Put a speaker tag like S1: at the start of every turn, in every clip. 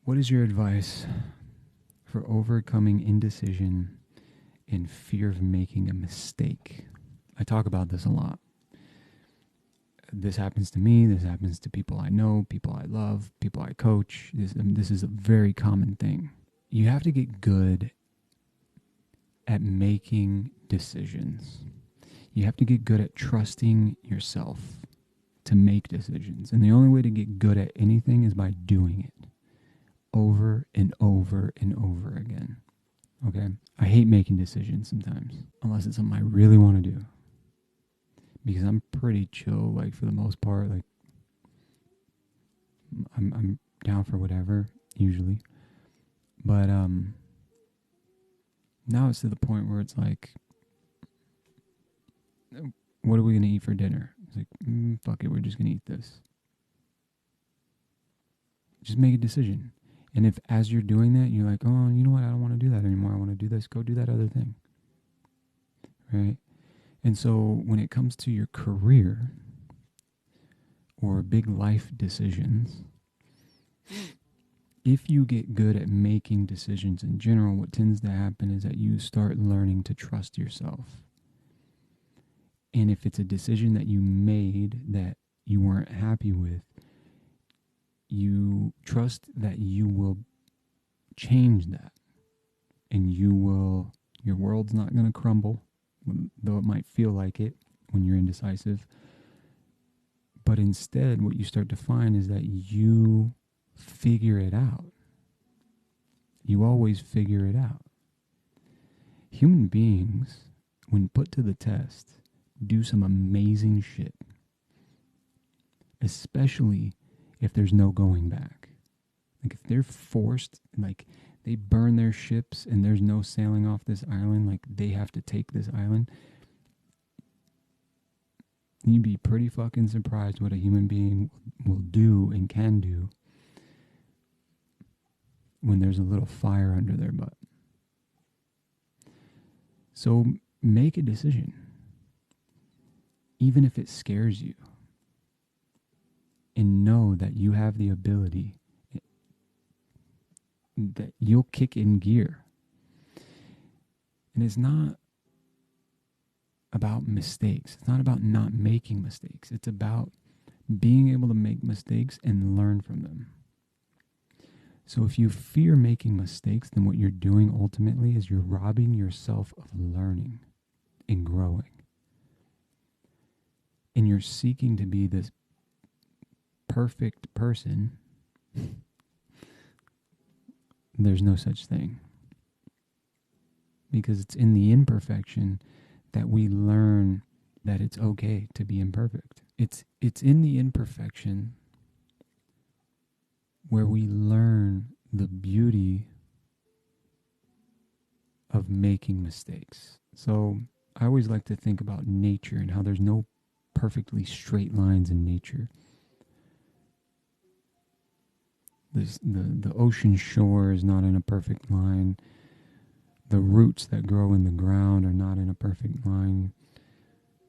S1: What is your advice for overcoming indecision and fear of making a mistake? I talk about this a lot. This happens to me. This happens to people I know, people I love, people I coach. This is a very common thing. You have to get good at making decisions. You have to get good at trusting yourself to make decisions. And the only way to get good at anything is by doing it over and over and over again. Okay? I hate making decisions sometimes, unless it's something I really want to do. Because I'm pretty chill, like, for the most part. Like, I'm down for whatever, usually. But now it's to the point where it's like, what are we going to eat for dinner? It's like, fuck it, we're just going to eat this. Just make a decision. And if as you're doing that, you're like, oh, you know what, I don't want to do that anymore. I want to do this. Go do that other thing. Right? And so when it comes to your career or big life decisions, if you get good at making decisions in general, what tends to happen is that you start learning to trust yourself. And if it's a decision that you made that you weren't happy with, you trust that you will change that. And your world's not going to crumble, though it might feel like it when you're indecisive. But instead, what you start to find is that you figure it out. You always figure it out. Human beings, when put to the test, do some amazing shit. Especially if there's no going back. Like, if they're forced, like, they burn their ships and there's no sailing off this island, like, they have to take this island, you'd be pretty fucking surprised what a human being will do and can do when there's a little fire under their butt. So make a decision, even if it scares you, and know that you have the ability, that you'll kick in gear. And it's not about mistakes. It's not about not making mistakes. It's about being able to make mistakes and learn from them. So if you fear making mistakes, then what you're doing ultimately is you're robbing yourself of learning and growing. And you're seeking to be this perfect person. There's no such thing. Because it's in the imperfection that we learn that it's okay to be imperfect. It's in the imperfection where we learn the beauty of making mistakes. So I always like to think about nature and how there's no perfectly straight lines in nature. The ocean shore is not in a perfect line. The roots that grow in the ground are not in a perfect line.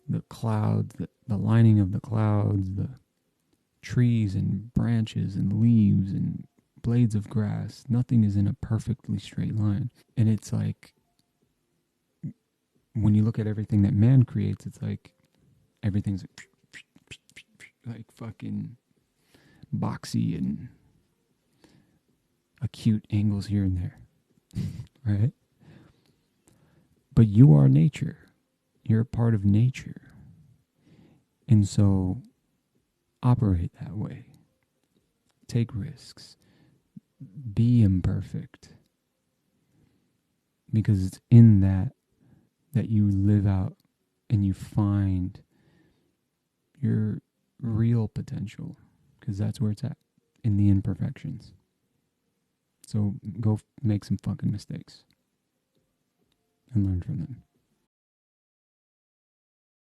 S1: The clouds, the lining of the clouds, the trees and branches and leaves and blades of grass, nothing is in a perfectly straight line. And it's like, when you look at everything that man creates, it's like everything's like fucking boxy and acute angles here and there, right? But you are nature. You're a part of nature. And so operate that way. Take risks. Be imperfect. Because it's in that you live out and you find your real potential. Because that's where it's at, in the imperfections. So go make some fucking mistakes and learn from them.